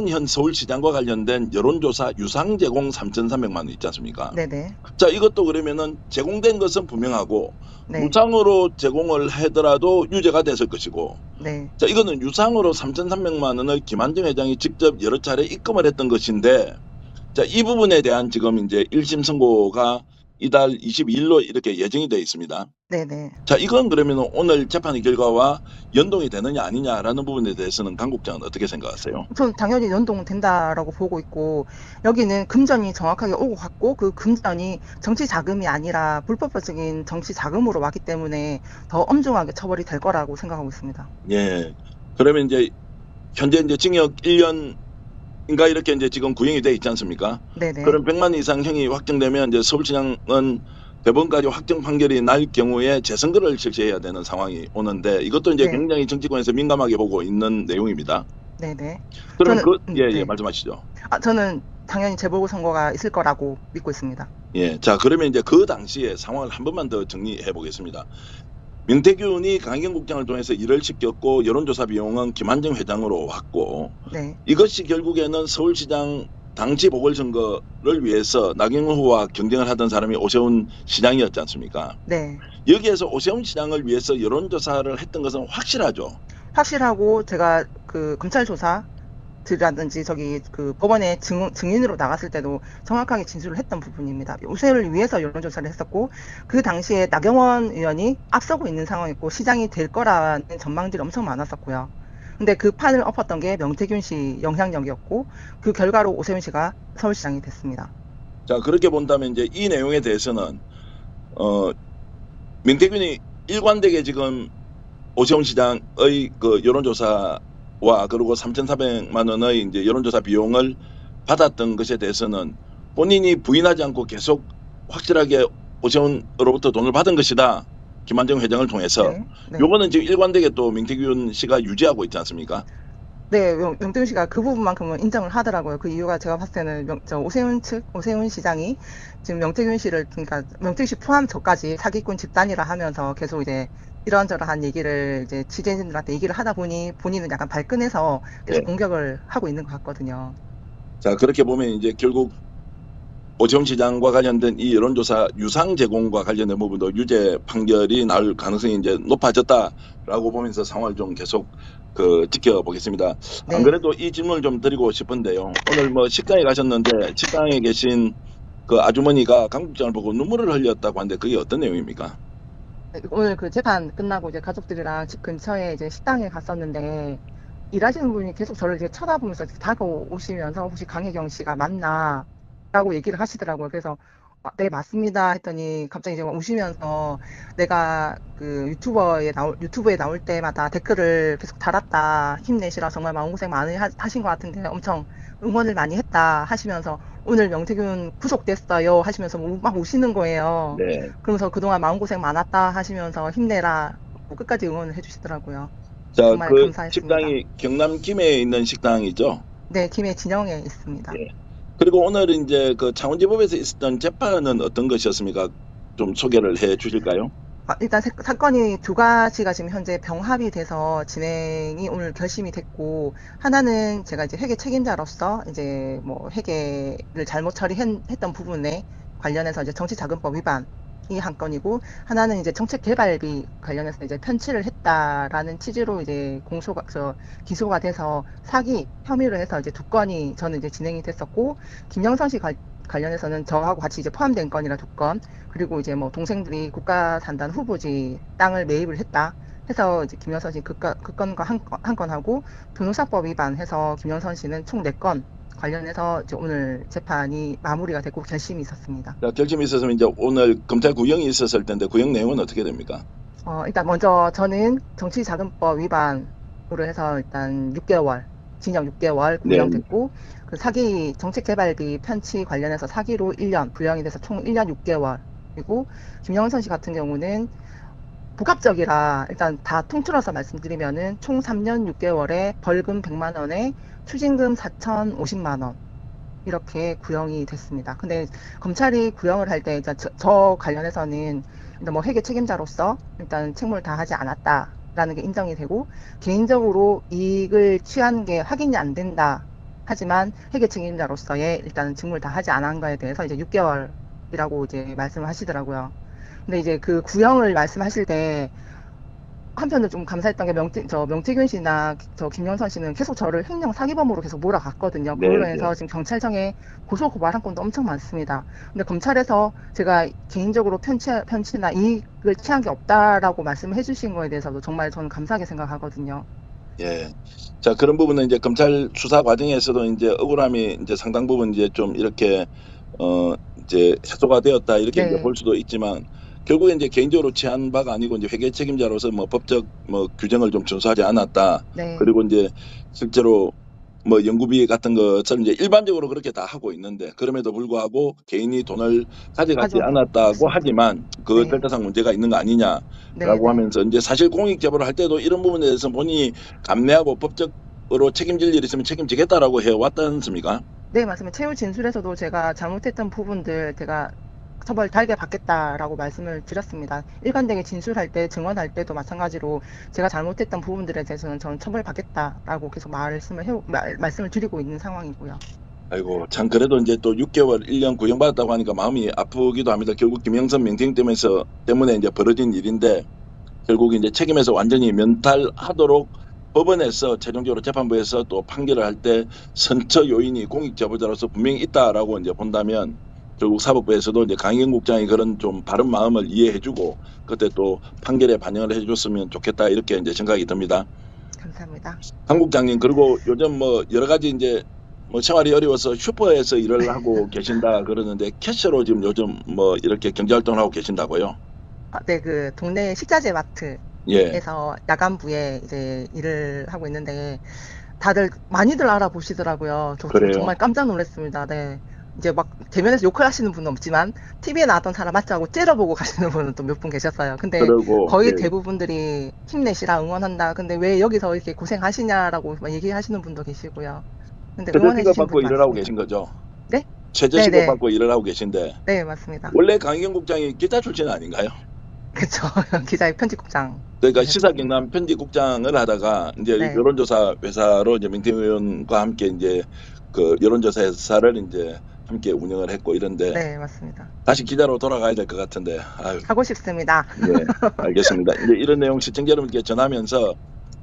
Speaker 4: 현 서울시장과 관련된 여론조사 유상 제공 3,300만 원 있지 않습니까?
Speaker 7: 네네.
Speaker 4: 자, 이것도 그러면은 제공된 것은 분명하고
Speaker 7: 네.
Speaker 4: 무상으로 제공을 하더라도 유죄가 됐을 것이고,
Speaker 7: 네.
Speaker 4: 자, 이거는 유상으로 3,300만 원을 김한정 회장이 직접 여러 차례 입금을 했던 것인데, 자, 이 부분에 대한 지금 이제 1심 선고가 이달 22일로 이렇게 예정이 되어 있습니다.
Speaker 7: 네네.
Speaker 4: 자, 이건 그러면 오늘 재판의 결과와 연동이 되느냐 아니냐라는 부분에 대해서는 강 국장은 어떻게 생각하세요?
Speaker 7: 전 당연히 연동된다라고 보고 있고, 여기는 금전이 정확하게 오고 갔고, 그 금전이 정치 자금이 아니라 불법적인 정치 자금으로 왔기 때문에 더 엄중하게 처벌이 될 거라고 생각하고 있습니다.
Speaker 4: 예. 그러면 이제 현재 이제 징역 1년인가 이렇게 이제 지금 구형이 돼 있지 않습니까?
Speaker 7: 네네.
Speaker 4: 그럼 100만 이상 형이 확정되면 이제 서울시장은 대법원까지 확정 판결이 날 경우에 재선거를 실시해야 되는 상황이 오는데 이것도 이제
Speaker 7: 네.
Speaker 4: 굉장히 정치권에서 민감하게 보고 있는 내용입니다.
Speaker 7: 네네.
Speaker 4: 그러면
Speaker 7: 저는-
Speaker 4: 예,
Speaker 7: 네.
Speaker 4: 말씀하시죠.
Speaker 7: 저는 당연히 재보궐선거가 있을 거라고 믿고 있습니다.
Speaker 4: 예. 자, 그러면 이제 그 당시에 상황을 한 번만 더 정리해 보겠습니다. 명태균이 강희경 국장을 통해서 일을 시켰고 여론조사 비용은 김한정 회장으로 왔고
Speaker 7: 네.
Speaker 4: 이것이 결국에는 서울시장 당시 보궐선거를 위해서 나경원 후보와 경쟁을 하던 사람이 오세훈 시장이었지 않습니까?
Speaker 7: 네.
Speaker 4: 여기에서 오세훈 시장을 위해서 여론조사를 했던 것은 확실하죠.
Speaker 7: 확실하고 제가 그 검찰 조사들이라든지 저기 그 법원에 증인으로 나갔을 때도 정확하게 진술을 했던 부분입니다. 오세훈을 위해서 여론조사를 했었고 그 당시에 나경원 의원이 앞서고 있는 상황이었고 시장이 될 거라는 전망들이 엄청 많았었고요. 근데 그 판을 엎었던 게 명태균 씨 영향력이었고 그 결과로 오세훈 씨가 서울시장이 됐습니다.
Speaker 4: 자, 그렇게 본다면 이제 이 내용에 대해서는 명태균이 일관되게 지금 오세훈 시장의 그 여론조사와 그리고 3,400만 원의 이제 여론조사 비용을 받았던 것에 대해서는 본인이 부인하지 않고 계속 확실하게 오세훈으로부터 돈을 받은 것이다. 김한정 회장을 통해서.
Speaker 7: 네. 네.
Speaker 4: 요거는 지금 일관되게 또 명태균 씨가 유지하고 있지 않습니까?
Speaker 7: 네, 명태균 씨가 그 부분만큼은 인정을 하더라고요. 그 이유가 제가 봤을 때는 오세훈 시장이 지금 명태균 씨를, 그러니까 명태균 씨 포함 저까지 사기꾼 집단이라 하면서 계속 이제 이런저런한 얘기를 이제 취재진들한테 얘기를 하다 보니 본인은 약간 발끈해서 계속
Speaker 4: 네.
Speaker 7: 공격을 하고 있는 것 같거든요.
Speaker 4: 자, 그렇게 보면 이제 결국 오세훈 시장과 관련된 이 여론조사 유상 제공과 관련된 부분도 유죄 판결이 나올 가능성이 이제 높아졌다라고 보면서 상황을 좀 계속 지켜보겠습니다.
Speaker 7: 네.
Speaker 4: 안 그래도 이 질문을 좀 드리고 싶은데요. 오늘 뭐 식당에 가셨는데 식당에 계신 그 아주머니가 강국장을 보고 눈물을 흘렸다고 하는데 그게 어떤 내용입니까?
Speaker 7: 오늘 그 재판 끝나고 이제 가족들이랑 집 근처에 이제 식당에 갔었는데 일하시는 분이 계속 저를 이제 쳐다보면서 다가오시면서 혹시 강혜경 씨가 맞나? 라고 얘기를 하시더라고요. 그래서 네, 맞습니다 했더니 갑자기 이제 우시면서 내가 그 유튜브에 나올 때마다 댓글을 계속 달았다. 힘내시라 정말 마음고생 많이 하신 것 같은데 엄청 응원을 많이 했다 하시면서 오늘 명태균 구속됐어요 하시면서 막 우시는 거예요.
Speaker 4: 네.
Speaker 7: 그러면서 그동안 마음고생 많았다 하시면서 힘내라 끝까지 응원을 해주시더라고요.
Speaker 4: 자,
Speaker 7: 정말
Speaker 4: 그
Speaker 7: 감사했습니다.
Speaker 4: 식당이 경남 김해에 있는 식당이죠.
Speaker 7: 네, 김해 진영에 있습니다.
Speaker 4: 예. 그리고 오늘 이제 그 창원지법에서 있었던 재판은 어떤 것이었습니까? 좀 소개를 해 주실까요?
Speaker 7: 일단 사건이 두 가지가 지금 현재 병합이 돼서 진행이 오늘 결심이 됐고, 하나는 제가 이제 회계 책임자로서 이제 뭐 회계를 잘못 처리했던 부분에 관련해서 이제 정치자금법 위반이 한 건이고, 하나는 이제 정책개발비 관련해서 이제 편취를 했다라는 취지로 이제 기소가 돼서 사기 혐의로 해서 이제 두 건이 저는 이제 진행이 됐었고, 김영선 씨 관련해서는 저하고 같이 이제 포함된 건이라 두 건, 그리고 이제 뭐 동생들이 국가산단 후보지 땅을 매입을 했다 해서 이제 김영선 씨 그 건과 한 건 하고, 변호사법 위반해서 김영선 씨는 총 4건 관련해서 이제 오늘 재판이 마무리가 되고 결심이 있었습니다.
Speaker 4: 자, 결심이 있었으면 이제 오늘 검찰 구형이 있었을 텐데 구형 내용은 어떻게 됩니까?
Speaker 7: 일단 먼저 저는 정치자금법 위반으로 해서 일단 6개월, 징역 6개월 구형됐고, 그 사기 정책개발비 편취 관련해서 사기로 1년 구형이 돼서 총 1년 6개월이고, 김영선 씨 같은 경우는 복합적이라 일단 다 통틀어서 말씀드리면은 총 3년 6개월에 벌금 100만 원에 추징금 4,050만 원 이렇게 구형이 됐습니다. 근데 검찰이 구형을 할 때 일단 저 관련해서는 일단 뭐 회계 책임자로서 일단 책무를 다하지 않았다라는 게 인정이 되고, 개인적으로 이익을 취한 게 확인이 안 된다 하지만 회계 책임자로서의 일단 직무를 다하지 않은 거에 대해서 이제 6개월이라고 이제 말씀을 하시더라고요. 근데 이제 그 구형을 말씀하실 때 한편으로 좀 감사했던 게 명태균 씨나 김영선 씨는 계속 저를 횡령 사기범으로 계속 몰아갔거든요.
Speaker 4: 네,
Speaker 7: 그걸로 해서 지금 경찰청에 고소 고발 한 건도 엄청 많습니다. 근데 검찰에서 제가 개인적으로 편취나 이익을 취한 게 없다라고 말씀을 해주신 거에 대해서도 정말 저는 감사하게 생각하거든요.
Speaker 4: 예. 자, 그런 부분은 이제 검찰 수사 과정에서도 이제 억울함이 이제 상당 부분 이제 좀 이렇게 이제 해소가 되었다 이렇게
Speaker 7: 네.
Speaker 4: 이제 볼 수도 있지만, 결국에 이제 개인적으로 취한 바가 아니고 이제 회계 책임자로서 뭐 법적 뭐 규정을 좀 준수하지 않았다.
Speaker 7: 네.
Speaker 4: 그리고 이제 실제로 뭐 연구비 같은 것을 이제 일반적으로 그렇게 다 하고 있는데, 그럼에도 불구하고 개인이 돈을 가져가지 않았다고
Speaker 7: 맞습니다.
Speaker 4: 하지만 그
Speaker 7: 네.
Speaker 4: 절차상 문제가 있는 거 아니냐라고
Speaker 7: 네,
Speaker 4: 하면서 이제 사실 공익 제보를 할 때도 이런 부분에 대해서 본인이 감내하고 법적으로 책임질 일이 있으면 책임지겠다라고 해왔지 않습니까?
Speaker 7: 네, 맞습니다. 최후 진술에서도 제가 잘못했던 부분들 제가 처벌 달게 받겠다라고 말씀을 드렸습니다. 일관되게 진술할 때, 증언할 때도 마찬가지로 제가 잘못했던 부분들에 대해서는 저는 처벌 받겠다라고 계속 말씀을 드리고 있는 상황이고요.
Speaker 4: 아이고, 참 그래도 이제 또 6개월 1년 구형받았다고 하니까 마음이 아프기도 합니다. 결국 김영선 명태균 때문에 이제 벌어진 일인데, 결국 이제 책임에서 완전히 면탈하도록 법원에서 최종적으로 재판부에서 또 판결을 할 때 선처 요인이 공익 제보자로서 분명히 있다라고 이제 본다면, 결국 사법부에서도 이제 강희경 국장이 그런 좀 바른 마음을 이해해주고 그때 또 판결에 반영을 해줬으면 좋겠다 이렇게 이제 생각이 듭니다.
Speaker 7: 감사합니다.
Speaker 4: 강 국장님, 그리고 요즘 뭐 여러 가지 이제 뭐 생활이 어려워서 슈퍼에서 일을 하고 계신다 그러는데, 캐셔로 지금 요즘 뭐 이렇게 경제활동을 하고 계신다고요?
Speaker 7: 네, 그 동네 식자재 마트에서
Speaker 4: 예.
Speaker 7: 야간부에 이제 일을 하고 있는데 다들 많이들 알아보시더라고요. 저
Speaker 4: 그래요?
Speaker 7: 정말 깜짝 놀랐습니다. 네. 이제 막 대면에서 욕을 하시는 분은 없지만 TV에 나왔던 사람 맞지 하고 째려보고 가시는 분은 또 몇 분 계셨어요. 근데
Speaker 4: 그러고
Speaker 7: 거의
Speaker 4: 예.
Speaker 7: 대부분들이 힘내시라, 응원한다. 근데 왜 여기서 이렇게 고생하시냐라고 막 얘기하시는 분도 계시고요. 근데
Speaker 4: 최저시급
Speaker 7: 응원해주신
Speaker 4: 받고
Speaker 7: 분
Speaker 4: 일을 하고
Speaker 7: 많습니다.
Speaker 4: 계신 거죠?
Speaker 7: 네?
Speaker 4: 최저시급
Speaker 7: 네네.
Speaker 4: 받고 일을 하고 계신데,
Speaker 7: 네, 맞습니다.
Speaker 4: 원래 강희경 국장이 기자 출신 아닌가요?
Speaker 7: 그쵸. 기자의 편집국장.
Speaker 4: 그러니까
Speaker 7: 네,
Speaker 4: 시사경남 편집국장을 하다가 이제
Speaker 7: 네.
Speaker 4: 여론조사 회사로 이제 명태균 의원과 함께 이제 그 여론조사 회사를 이제 함께 운영을 했고 이런데,
Speaker 7: 네, 맞습니다.
Speaker 4: 다시 기자로 돌아가야 될 것 같은데, 아유,
Speaker 7: 하고 싶습니다.
Speaker 4: 예, 알겠습니다. 이제 이런 내용 시청자 여러분께 전하면서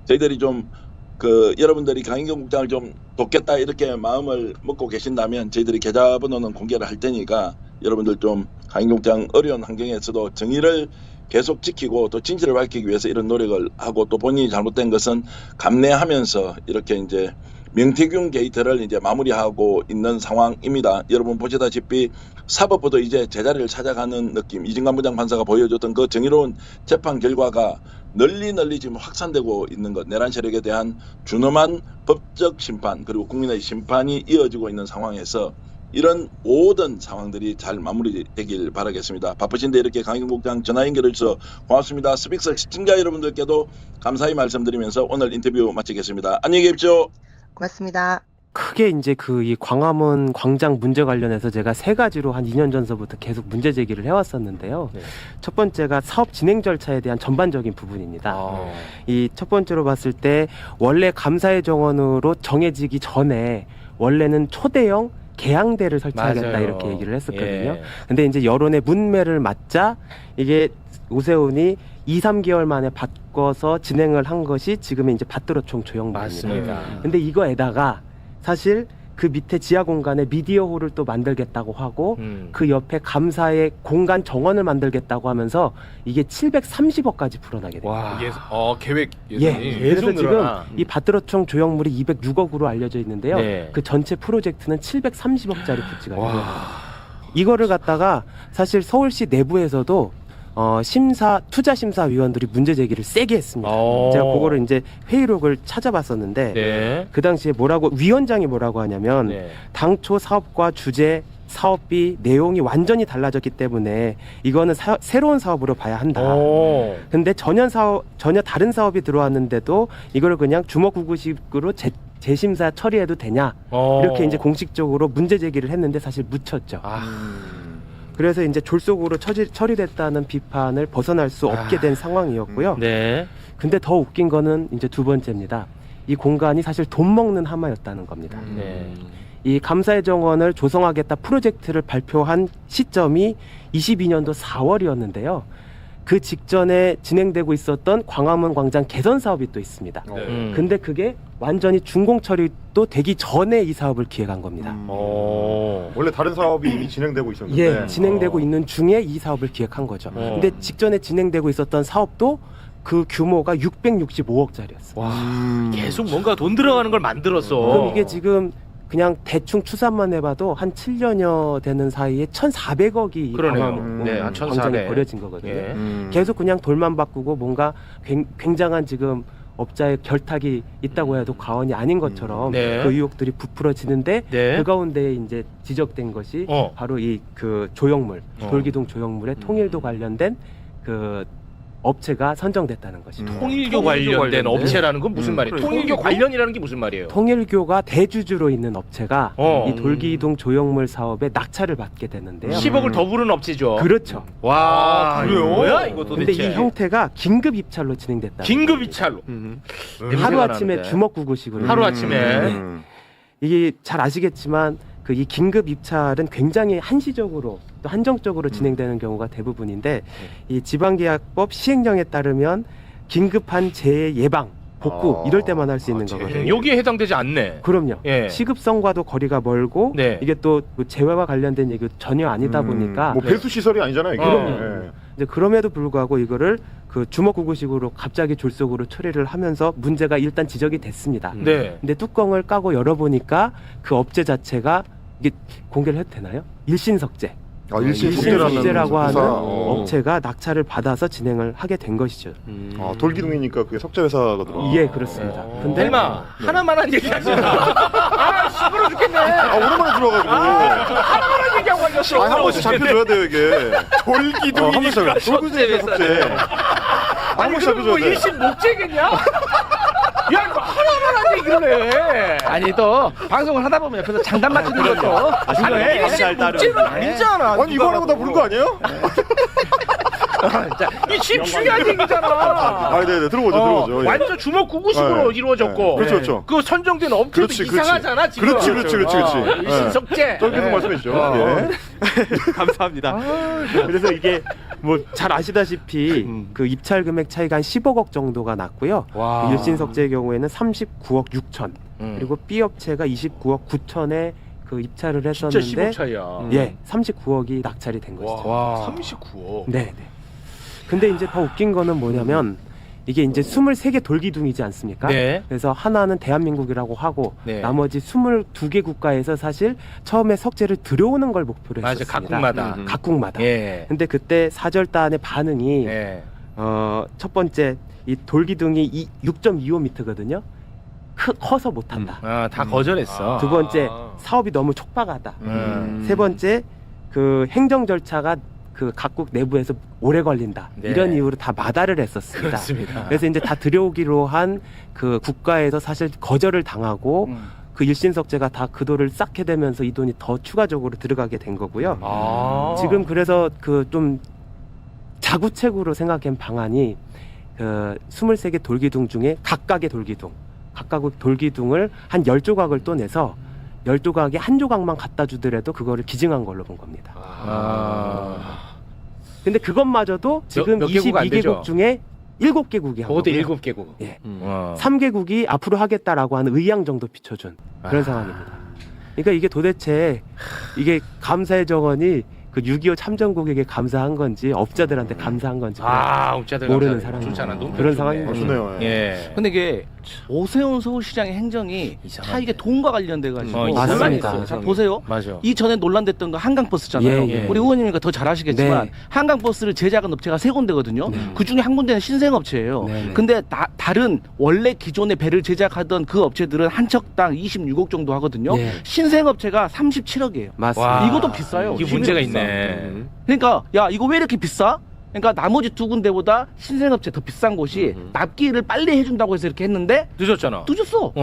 Speaker 4: 저희들이 좀 그 여러분들이 강인경 국장을 좀 돕겠다 이렇게 마음을 먹고 계신다면 저희들이 계좌번호는 공개를 할 테니까 여러분들 좀 강인경 국장 어려운 환경에서도 정의를 계속 지키고 또 진실을 밝히기 위해서 이런 노력을 하고 또 본인이 잘못된 것은 감내하면서 이렇게 이제 명태균 게이트를 이제 마무리하고 있는 상황입니다. 여러분 보시다시피 사법부도 이제 제자리를 찾아가는 느낌, 이진관 부장판사가 보여줬던 그 정의로운 재판 결과가 널리 지금 확산되고 있는 것, 내란 세력에 대한 준엄한 법적 심판 그리고 국민의 심판이 이어지고 있는 상황에서 이런 모든 상황들이 잘 마무리되길 바라겠습니다. 바쁘신데 이렇게 강인경 국장 전화 연결해 주셔서 고맙습니다. 스픽스 시청자 여러분들께도 감사히 말씀드리면서 오늘 인터뷰 마치겠습니다. 안녕히 계십시오.
Speaker 7: 고맙습니다.
Speaker 8: 크게 이제 그 이 광화문 광장 문제 관련해서 제가 세 가지로 한 2년 전서부터 계속 문제 제기를 해왔었는데요.
Speaker 5: 네.
Speaker 8: 첫 번째가 사업 진행 절차에 대한 전반적인 부분입니다. 이 첫 번째로 봤을 때 원래 감사의 정원으로 정해지기 전에 원래는 초대형 개항대를 설치하겠다
Speaker 5: 맞아요.
Speaker 8: 이렇게 얘기를 했었거든요.
Speaker 5: 예.
Speaker 8: 근데 이제 여론의 문매를 맞자 이게 오세훈이 2, 3개월 만에 바꿔서 진행을 한 것이 지금의 이제 밭들어총 조형물입니다.
Speaker 5: 맞습니다.
Speaker 8: 근데 이거에다가 사실 그 밑에 지하 공간에 미디어홀을 또 만들겠다고 하고 그 옆에 감사의 공간 정원을 만들겠다고 하면서 이게 730억까지 불어나게 됩니다.
Speaker 5: 와.
Speaker 9: 계획
Speaker 8: 예,
Speaker 9: 예산이
Speaker 8: 그래서
Speaker 5: 늘어나.
Speaker 8: 지금 이 밭들어총 조형물이 206억으로 알려져 있는데요.
Speaker 5: 네.
Speaker 8: 그 전체 프로젝트는 730억짜리 부지가 돼요.
Speaker 5: 와.
Speaker 8: 이거를 갖다가 사실 서울시 내부에서도 투자심사위원들이 문제 제기를 세게 했습니다. 제가 그거를 이제 회의록을 찾아봤었는데
Speaker 5: 네.
Speaker 8: 그 당시에 위원장이 뭐라고 하냐면
Speaker 5: 네.
Speaker 8: 당초 사업과 주제, 사업비, 내용이 완전히 달라졌기 때문에 이거는 새로운 사업으로 봐야 한다. 근데 전혀 다른 사업이 들어왔는데도 이거를 그냥 주먹구구식으로 재심사 처리해도 되냐 이렇게 이제 공식적으로 문제 제기를 했는데 사실 묻혔죠. 그래서 이제 졸속으로 처리됐다는 비판을 벗어날 수 없게 된 상황이었고요.
Speaker 5: 네.
Speaker 8: 근데 더 웃긴 거는 이제 두 번째입니다. 이 공간이 사실 돈 먹는 하마였다는 겁니다.
Speaker 5: 네.
Speaker 8: 이 감사의 정원을 조성하겠다 프로젝트를 발표한 시점이 22년도 4월이었는데요. 그 직전에 진행되고 있었던 광화문 광장 개선 사업이 또 있습니다. 근데 그게 완전히 준공 처리도 되기 전에 이 사업을 기획한 겁니다.
Speaker 9: 원래 다른 사업이 이미 진행되고 있었는데
Speaker 8: 예, 진행되고 있는 중에 이 사업을 기획한 거죠. 근데 직전에 진행되고 있었던 사업도 그 규모가 665억짜리였어요.
Speaker 5: 와. 계속 뭔가 돈 들어가는 걸 만들었어.
Speaker 8: 그럼 이게 지금 그냥 대충 추산만 해봐도 한 7년여 되는 사이에 1,400억이
Speaker 5: 그러네요.
Speaker 8: 네,
Speaker 5: 한
Speaker 8: 광장에
Speaker 5: 1,400.
Speaker 8: 버려진 거거든요.
Speaker 5: 예.
Speaker 8: 계속 그냥 돌만 바꾸고 뭔가 굉장한 지금 업자의 결탁이 있다고 해도 과언이 아닌 것처럼
Speaker 5: 네.
Speaker 8: 그 의혹들이 부풀어지는데
Speaker 5: 네.
Speaker 8: 그 가운데 이제 지적된 것이 바로 이 그 조형물, 돌기둥 조형물의 통일도 관련된 그 업체가 선정됐다는 것입니다.
Speaker 5: 통일교 관련된 업체라는 건 무슨 말이에요? 통일교 관련이라는 게 무슨 말이에요?
Speaker 8: 통일교가 대주주로 있는 업체가
Speaker 5: 어.
Speaker 8: 이 돌기둥 조형물 사업에 낙찰을 받게 되는데요.
Speaker 5: 10억을 더 부르는 업체죠.
Speaker 8: 그렇죠.
Speaker 5: 와,
Speaker 9: 그래요?
Speaker 5: 뭐야 이거 도대체?
Speaker 8: 근데 이 형태가 긴급 입찰로 진행됐다.
Speaker 5: 긴급 입찰로.
Speaker 8: 하루 아침에 주먹구구식으로.
Speaker 5: 하루 아침에.
Speaker 8: 네. 이게 잘 아시겠지만 그 이 긴급 입찰은 굉장히 한시적으로 또 한정적으로 진행되는 경우가 대부분인데 이 지방계약법 시행령에 따르면 긴급한 재해 예방, 복구 이럴 때만 할 수 있는 거거든요.
Speaker 5: 여기에 해당되지 않네.
Speaker 8: 그럼요.
Speaker 5: 예.
Speaker 8: 시급성과도 거리가 멀고
Speaker 5: 네.
Speaker 8: 이게 또 재해와 관련된 얘기 전혀 아니다 보니까
Speaker 9: 뭐 배수 시설이 아니잖아요. 이게.
Speaker 8: 그럼요. 이제 그럼에도 불구하고 이거를 그 주먹구구식으로 갑자기 졸속으로 처리를 하면서 문제가 일단 지적이 됐습니다.
Speaker 5: 네.
Speaker 8: 근데 뚜껑을 까고 열어보니까 그 업체 자체가 이게 공개를 해도 되나요? 일신석재. 일신석재라고 하는 업체가 낙찰을 받아서 진행을 하게 된 것이죠.
Speaker 9: 돌기둥이니까 그게 석재 회사가 들어.
Speaker 8: 예, 그렇습니다. 근데
Speaker 5: 헬마 하나만 한 얘기 하지 마. 아, 시끄러 죽겠네.
Speaker 9: 오랜만에 들어가지고.
Speaker 5: 하나만 얘기하고 앉았어.
Speaker 9: 한 번씩 잡혀줘야 돼요 이게.
Speaker 5: 돌기둥이니까
Speaker 9: 석재.
Speaker 5: 아니 그럼 뭐 일신 목재겠냐? 야 이거 하나만 한 얘기를 해.
Speaker 10: 아니 또 방송을 하다 보면 옆에서 장단 맞추는 것도 중요해.
Speaker 5: 일신 목재는 아니잖아.
Speaker 9: 아니 이거 하라고 다 부른 거 아니에요?
Speaker 10: 자,
Speaker 5: 이 지금 중요한 얘기잖아.
Speaker 9: 아, 네네 들어보죠. 예.
Speaker 5: 완전 주먹구구식으로
Speaker 9: 네.
Speaker 5: 이루어졌고.
Speaker 9: 그렇죠.
Speaker 5: 그 선정된 업체도 이상하잖아 지금.
Speaker 9: 그렇지.
Speaker 5: 일신석재.
Speaker 9: 저 계속 말씀해 주죠. 예.
Speaker 8: 감사합니다. 그래서 이게 뭐 잘 아시다시피 그 입찰 금액 차이가 한 15억 정도가 났고요.
Speaker 10: 와.
Speaker 8: 일신석재의 경우에는 39억 6천 그리고 B 업체가 29억 9천에 그 입찰을
Speaker 10: 진짜
Speaker 8: 했었는데
Speaker 10: 15 차이야.
Speaker 8: 예, 39억이 낙찰이 된 것이죠.
Speaker 10: 와.
Speaker 2: 39억.
Speaker 8: 네, 네. 근데 이제 더 웃긴 거는 뭐냐면 이게 이제 23개 돌기둥이지 않습니까?
Speaker 10: 네.
Speaker 8: 그래서 하나는 대한민국이라고 하고
Speaker 10: 네.
Speaker 8: 나머지 22개 국가에서 사실 처음에 석재를 들여오는 걸 목표로
Speaker 10: 맞아,
Speaker 8: 했었습니다.
Speaker 10: 각국마다.
Speaker 8: 각국마다.
Speaker 10: 예.
Speaker 8: 근데 그때 사절단의 반응이
Speaker 10: 예.
Speaker 8: 첫 번째 이 돌기둥이 6.25m거든요. 커서 못한다.
Speaker 10: 다 거절했어.
Speaker 8: 두 번째 사업이 너무 촉박하다. 세 번째 그 행정 절차가 그 각국 내부에서 오래 걸린다.
Speaker 10: 네.
Speaker 8: 이런 이유로 다 마다를 했었습니다.
Speaker 10: 그렇습니다.
Speaker 8: 그래서 이제 다 들여오기로 한 그 국가에서 사실 거절을 당하고 그 일신석재가 다 그 돈을 쌓게 되면서 이 돈이 더 추가적으로 들어가게 된 거고요. 지금 그래서 그 좀 자구책으로 생각한 방안이 그 23개 돌기둥 중에 각각의 돌기둥 돌기둥을 한 10조각을 또 내서 12조각에 한 조각만 갖다 주더라도 그거를 기증한 걸로 본 겁니다. 근데 그것마저도 지금
Speaker 10: 몇 개국 안 되죠?
Speaker 8: 22개국 중에 7개국이 한
Speaker 10: 그것도
Speaker 8: 거고요.
Speaker 10: 7개국.
Speaker 8: 예.
Speaker 10: 3
Speaker 8: 3개국이 앞으로 하겠다라고 하는 의향 정도 비춰준 그런 상황입니다. 그러니까 이게 도대체 이게 감사의 정원이 그 6.25 참전국에게 감사한 건지 업자들한테 감사한 건지
Speaker 10: 업자들
Speaker 8: 모르는
Speaker 10: 감사해요.
Speaker 8: 사람이
Speaker 10: 좋잖아. 너무
Speaker 8: 그런
Speaker 10: 좋네.
Speaker 8: 상황인 거죠.
Speaker 9: 좋네요.
Speaker 10: 예.
Speaker 11: 근데 이게 오세훈 서울시장의 행정이 다 이게 돈과 관련돼 가지고
Speaker 8: 맞습니다.
Speaker 11: 논란이 있어요. 자, 보세요.
Speaker 10: 맞아.
Speaker 11: 이전에 논란됐던 거 한강버스잖아요.
Speaker 8: 예, 예.
Speaker 11: 우리 의원님이니까 더 잘 아시겠지만
Speaker 8: 네.
Speaker 11: 한강버스를 제작한 업체가 3군데거든요. 그 중에 한 군데는 신생업체예요.
Speaker 8: 네.
Speaker 11: 근데 다른 원래 기존의 배를 제작하던 그 업체들은 한 척당 26억 정도 하거든요.
Speaker 8: 예.
Speaker 11: 신생업체가 37억이에요.
Speaker 8: 맞습니다.
Speaker 11: 이것도 비싸요.
Speaker 10: 이게 문제가 있네.
Speaker 11: 그러니까 야 이거 왜 이렇게 비싸? 그러니까 나머지 2군데보다 신생업체 더 비싼 곳이 납기를 빨리 해준다고 해서 이렇게 했는데
Speaker 10: 늦었잖아.
Speaker 11: 늦었어.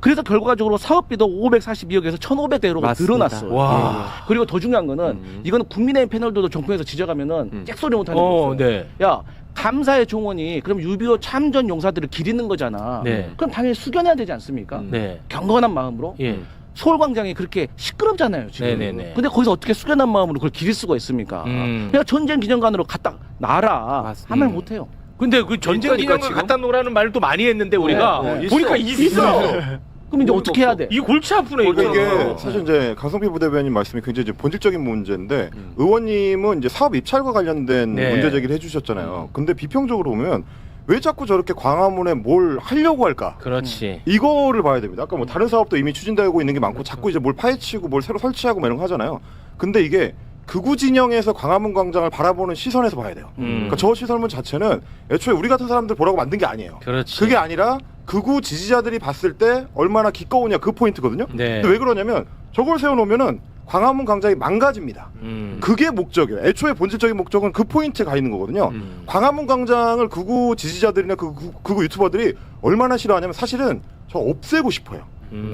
Speaker 11: 그래서 결과적으로 사업비도 542억에서 1,500대로
Speaker 8: 맞습니다.
Speaker 11: 늘어났어.
Speaker 10: 와.
Speaker 11: 그리고 더 중요한 거는 이거는 국민의힘 패널들도 정권에서 지적하면은 잭소리 못하는 거 있어요.
Speaker 10: 네.
Speaker 11: 야 감사의 종원이 그럼 6.25 참전 용사들을 기리는 거잖아.
Speaker 10: 네.
Speaker 11: 그럼 당연히 숙연해야 되지 않습니까?
Speaker 10: 네.
Speaker 11: 경건한 마음으로.
Speaker 10: 예.
Speaker 11: 서울광장이 그렇게 시끄럽잖아요 지금.
Speaker 10: 네네네.
Speaker 11: 근데 거기서 어떻게 숙연한 마음으로 그걸 기릴 수가 있습니까? 그냥 전쟁 기념관으로 갖다 놔라
Speaker 8: 맞습니다.
Speaker 11: 하면 못해요.
Speaker 10: 근데 그 전쟁
Speaker 11: 있다니까,
Speaker 10: 기념관
Speaker 11: 지금?
Speaker 10: 갖다 놓으라는 말도 많이 했는데 우리가
Speaker 9: 네.
Speaker 10: 보니까 있어.
Speaker 11: 그럼 이제 어떻게 해야 돼?
Speaker 10: 이 골치 아프네
Speaker 9: 그러니까
Speaker 10: 이거.
Speaker 9: 이게 사실 이제 강성필 부대변인 말씀이 굉장히 이제 본질적인 문제인데 의원님은 이제 사업 입찰과 관련된
Speaker 10: 네.
Speaker 9: 문제 제기를 해주셨잖아요. 근데 비평적으로 보면 왜 자꾸 저렇게 광화문에 뭘 하려고 할까?
Speaker 10: 그렇지.
Speaker 9: 이거를 봐야 됩니다. 아까 뭐 다른 사업도 이미 추진되고 있는 게 많고 자꾸 이제 뭘 파헤치고 뭘 새로 설치하고 뭐 이런 거 하잖아요. 근데 이게 극우 진영에서 광화문 광장을 바라보는 시선에서 봐야 돼요. 그러니까 저 시설문 자체는 애초에 우리 같은 사람들 보라고 만든 게 아니에요.
Speaker 10: 그렇지.
Speaker 9: 그게 아니라 극우 지지자들이 봤을 때 얼마나 기꺼우냐 그 포인트거든요.
Speaker 10: 네.
Speaker 9: 근데 왜 그러냐면 저걸 세워놓으면은 광화문 광장이 망가집니다. 그게 목적이에요. 애초에 본질적인 목적은 그 포인트에 가 있는 거거든요. 광화문 광장을 극우 지지자들이나 극우 유튜버들이 얼마나 싫어하냐면 사실은 저 없애고 싶어요.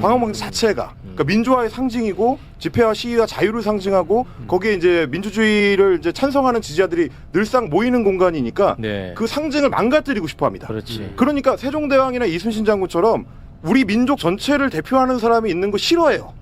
Speaker 9: 광화문 광장 자체가 그러니까 민주화의 상징이고 집회와 시위와 자유를 상징하고 거기에 이제 민주주의를 이제 찬성하는 지지자들이 늘상 모이는 공간이니까
Speaker 10: 네.
Speaker 9: 그 상징을 망가뜨리고 싶어합니다.
Speaker 10: 그렇지.
Speaker 9: 그러니까 세종대왕이나 이순신 장군처럼 우리 민족 전체를 대표하는 사람이 있는 거 싫어해요.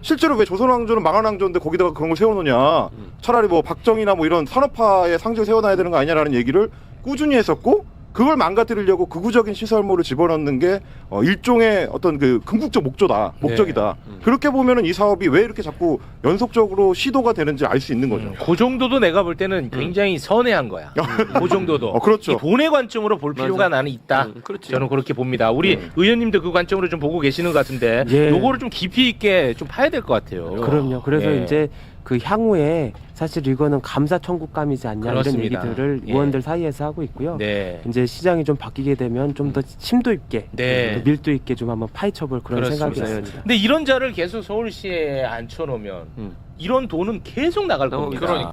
Speaker 9: 실제로 왜 조선왕조는 망한 왕조인데 거기다가 그런 걸 세워놓냐. 차라리 뭐 박정희나 뭐 이런 산업화의 상징을 세워놔야 되는 거 아니냐라는 얘기를 꾸준히 했었고 그걸 망가뜨리려고 극우적인 시설물을 집어넣는 게 일종의 어떤 그 궁극적 목적이다. 그렇게 보면은 이 사업이 왜 이렇게 자꾸 연속적으로 시도가 되는지 알 수 있는 거죠.
Speaker 10: 그 정도도 내가 볼 때는 굉장히 선회한 거야. 그 정도도.
Speaker 9: 그렇죠.
Speaker 10: 이 돈의 관점으로 볼 필요가 나는 있다. 저는 그렇게 봅니다. 우리 의원님도 그 관점으로 좀 보고 계시는 것 같은데
Speaker 8: 예.
Speaker 10: 요거를 좀 깊이 있게 좀 파야 될 것 같아요.
Speaker 8: 그럼요. 그래서
Speaker 10: 예.
Speaker 8: 이제 그 향후에 사실 이거는 감사 청구감이지 않냐
Speaker 10: 그렇습니다.
Speaker 8: 이런 얘기들을
Speaker 10: 예.
Speaker 8: 의원들 사이에서 하고 있고요.
Speaker 10: 네.
Speaker 8: 이제 시장이 좀 바뀌게 되면 좀 더 심도 있게,
Speaker 10: 네.
Speaker 8: 밀도 있게 좀 한번 파헤쳐볼 그런
Speaker 10: 그렇습니다.
Speaker 8: 생각이 있습니다.
Speaker 10: 근데 이런 자를 계속 서울시에 앉혀놓으면 이런 돈은 계속 나갈 겁니다.
Speaker 2: 그러니까.